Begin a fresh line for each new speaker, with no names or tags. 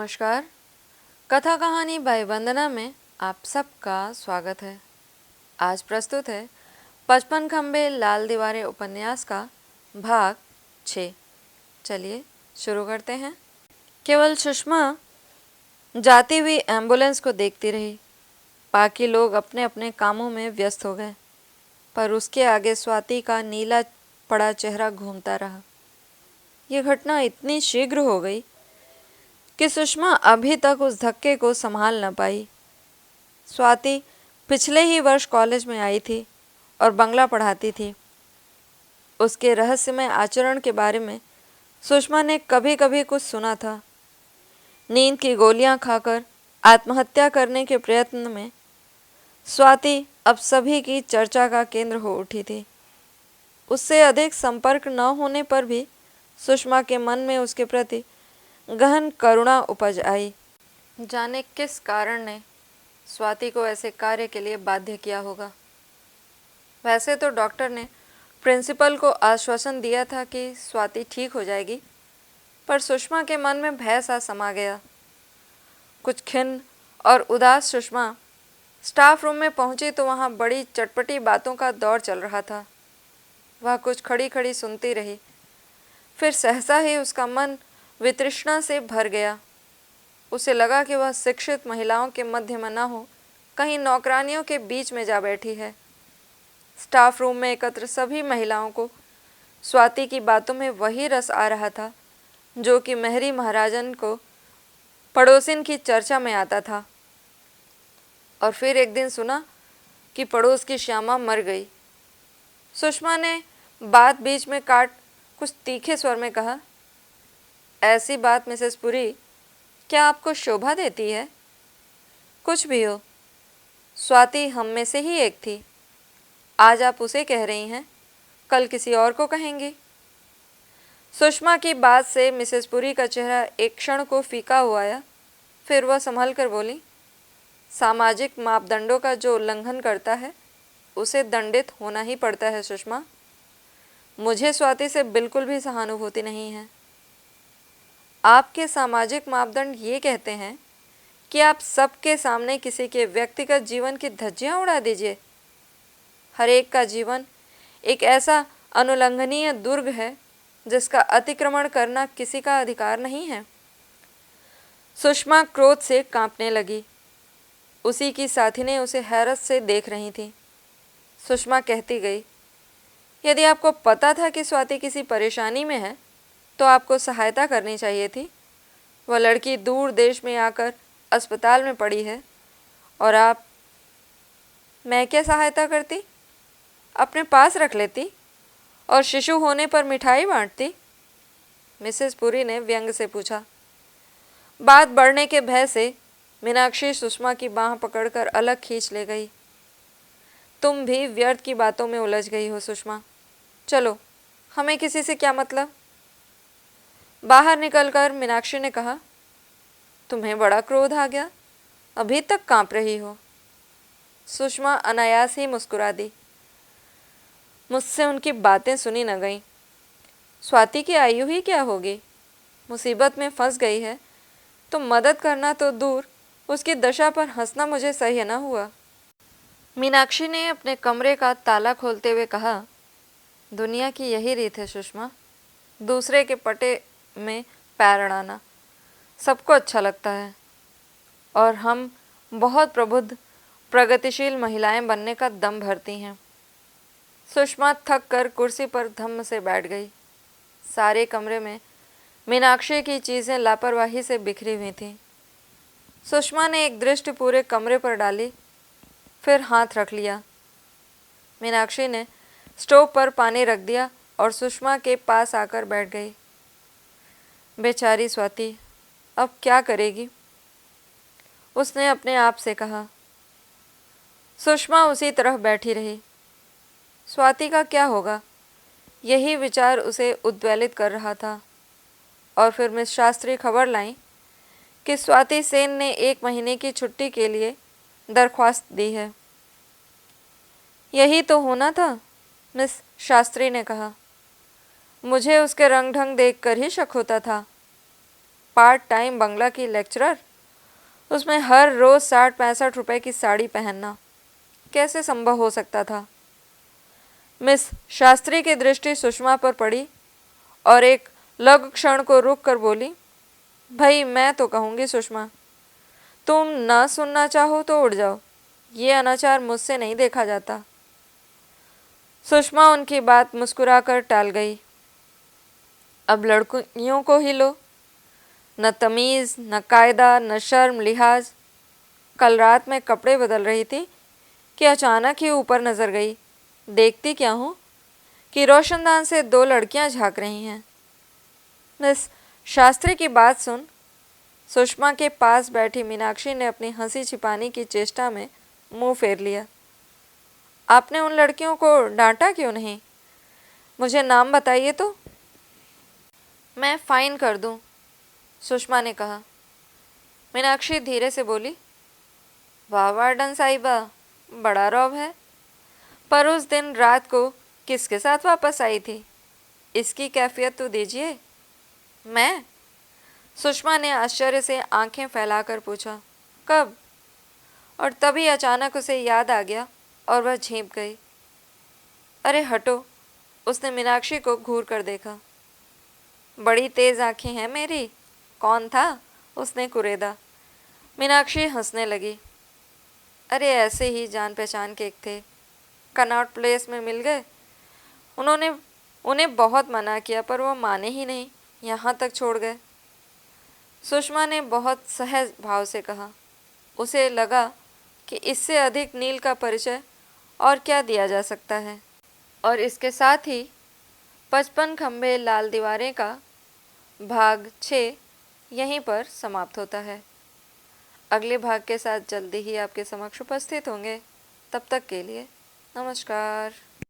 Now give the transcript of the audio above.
नमस्कार। कथा कहानी बाई वंदना में आप सबका स्वागत है। आज प्रस्तुत है 55 खंबे लाल दीवारें उपन्यास का भाग 6। चलिए शुरू करते हैं। केवल सुषमा जाती हुई एम्बुलेंस को देखती रही। बाकी लोग अपने अपने कामों में व्यस्त हो गए, पर उसके आगे स्वाति का नीला पड़ा चेहरा घूमता रहा। यह घटना इतनी शीघ्र हो गई कि सुषमा अभी तक उस धक्के को संभाल न पाई। स्वाति पिछले ही वर्ष कॉलेज में आई थी और बंगला पढ़ाती थी। उसके रहस्यमय आचरण के बारे में सुषमा ने कभी कभी कुछ सुना था। नींद की गोलियां खाकर आत्महत्या करने के प्रयत्न में स्वाति अब सभी की चर्चा का केंद्र हो उठी थी। उससे अधिक संपर्क न होने पर भी सुषमा के मन में उसके प्रति गहन करुणा उपज आई। जाने किस कारण ने स्वाति को ऐसे कार्य के लिए बाध्य किया होगा। वैसे तो डॉक्टर ने प्रिंसिपल को आश्वासन दिया था कि स्वाति ठीक हो जाएगी, पर सुषमा के मन में भय सा समा गया। कुछ खिन्न और उदास सुषमा स्टाफ रूम में पहुंची तो वहां बड़ी चटपटी बातों का दौर चल रहा था। वह कुछ खड़ी खड़ी सुनती रही, फिर सहसा ही उसका मन वितृष्णा से भर गया। उसे लगा कि वह शिक्षित महिलाओं के मध्य में न हो, कहीं नौकरानियों के बीच में जा बैठी है। स्टाफ रूम में एकत्र सभी महिलाओं को स्वाति की बातों में वही रस आ रहा था जो कि मेहरी महाराजन को पड़ोसिन की चर्चा में आता था। और फिर एक दिन सुना कि पड़ोस की श्यामा मर गई। सुषमा ने बात बीच में काट कुछ तीखे स्वर में कहा, ऐसी बात मिसेस पुरी क्या आपको शोभा देती है? कुछ भी हो, स्वाति हम में से ही एक थी। आज आप उसे कह रही हैं, कल किसी और को कहेंगी। सुषमा की बात से मिसेस पुरी का चेहरा एक क्षण को फीका हो आया। फिर वह संभल कर बोली, सामाजिक मापदंडों का जो उल्लंघन करता है उसे दंडित होना ही पड़ता है सुषमा। मुझे स्वाति से बिल्कुल भी सहानुभूति नहीं है। आपके सामाजिक मापदंड ये कहते हैं कि आप सबके सामने किसी के व्यक्तिगत जीवन की धज्जियां उड़ा दीजिए। हर एक का जीवन एक ऐसा अनुल्लंघनीय दुर्ग है जिसका अतिक्रमण करना किसी का अधिकार नहीं है। सुषमा क्रोध से कांपने लगी। उसी की साथिनें उसे हैरत से देख रही थीं। सुषमा कहती गई, यदि आपको पता था कि स्वाति किसी परेशानी में है तो आपको सहायता करनी चाहिए थी। वह लड़की दूर देश में आकर अस्पताल में पड़ी है और आप। मैं क्या सहायता करती? अपने पास रख लेती और शिशु होने पर मिठाई बांटती। मिसेस पुरी ने व्यंग से पूछा। बात बढ़ने के भय से मीनाक्षी सुषमा की बांह पकड़कर अलग खींच ले गई। तुम भी व्यर्थ की बातों में उलझ गई हो सुषमा। चलो, हमें किसी से क्या मतलब। बाहर निकलकर मीनाक्षी ने कहा, तुम्हें बड़ा क्रोध आ गया, अभी तक कांप रही हो। सुषमा अनायास ही मुस्कुरा दी। मुझसे उनकी बातें सुनी न गईं। स्वाति की आयु ही क्या होगी, मुसीबत में फंस गई है तो मदद करना तो दूर, उसकी दशा पर हंसना मुझे सही न हुआ। मीनाक्षी ने अपने कमरे का ताला खोलते हुए कहा, दुनिया की यही रीत है सुषमा, दूसरे के पटे में पैर अड़ाना सबको अच्छा लगता है और हम बहुत प्रबुद्ध प्रगतिशील महिलाएं बनने का दम भरती हैं। सुषमा थक कर कुर्सी पर धम्म से बैठ गई। सारे कमरे में मीनाक्षी की चीज़ें लापरवाही से बिखरी हुई थीं। सुषमा ने एक दृष्टि पूरे कमरे पर डाली, फिर हाथ रख लिया। मीनाक्षी ने स्टोव पर पानी रख दिया और सुषमा के पास आकर बैठ गई। बेचारी स्वाति अब क्या करेगी, उसने अपने आप से कहा। सुषमा उसी तरफ बैठी रही। स्वाति का क्या होगा, यही विचार उसे उद्वेलित कर रहा था। और फिर मिस शास्त्री खबर लाई कि स्वाति सेन ने 1 महीने की छुट्टी के लिए दरख्वास्त दी है। यही तो होना था, मिस शास्त्री ने कहा। मुझे उसके रंग ढंग देखकर ही शक होता था। पार्ट टाइम बंगला की लेक्चरर, उसमें हर रोज़ 60-65 रुपए की साड़ी पहनना कैसे संभव हो सकता था। मिस शास्त्री की दृष्टि सुषमा पर पड़ी और एक लघु क्षण को रुक कर बोली, भाई मैं तो कहूँगी सुषमा, तुम न सुनना चाहो तो उड़ जाओ, ये अनाचार मुझसे नहीं देखा जाता। सुषमा उनकी बात मुस्कुराकर टाल गई। अब लड़कियों को ही लो, न तमीज़ न कायदा न शर्म लिहाज। कल रात मैं कपड़े बदल रही थी कि अचानक ही ऊपर नज़र गई। देखती क्या हूँ कि रोशनदान से 2 लड़कियां झांक रही हैं। मिस शास्त्री की बात सुन सुषमा के पास बैठी मीनाक्षी ने अपनी हंसी छिपाने की चेष्टा में मुंह फेर लिया। आपने उन लड़कियों को डांटा क्यों नहीं? मुझे नाम बताइए तो मैं फ़ाइन कर दूं, सुषमा ने कहा। मीनाक्षी धीरे से बोली, वाह वार्डन साहिबा, बड़ा रौब है। पर उस दिन रात को किसके साथ वापस आई थी, इसकी कैफियत तो दीजिए। मैं? सुषमा ने आश्चर्य से आंखें फैलाकर पूछा, कब? और तभी अचानक उसे याद आ गया और वह झेंप गई। अरे हटो, उसने मीनाक्षी को घूर कर देखा। बड़ी तेज़ आंखें हैं मेरी, कौन था? उसने कुरेदा। मीनाक्षी हंसने लगी। अरे ऐसे ही जान पहचान के एक थे, कनॉट प्लेस में मिल गए। उन्हें बहुत मना किया पर वो माने ही नहीं, यहाँ तक छोड़ गए। सुषमा ने बहुत सहज भाव से कहा। उसे लगा कि इससे अधिक नील का परिचय और क्या दिया जा सकता है। और इसके साथ ही 55 खंबे लाल दीवारें का भाग 6 यहीं पर समाप्त होता है। अगले भाग के साथ जल्दी ही आपके समक्ष उपस्थित होंगे। तब तक के लिए नमस्कार।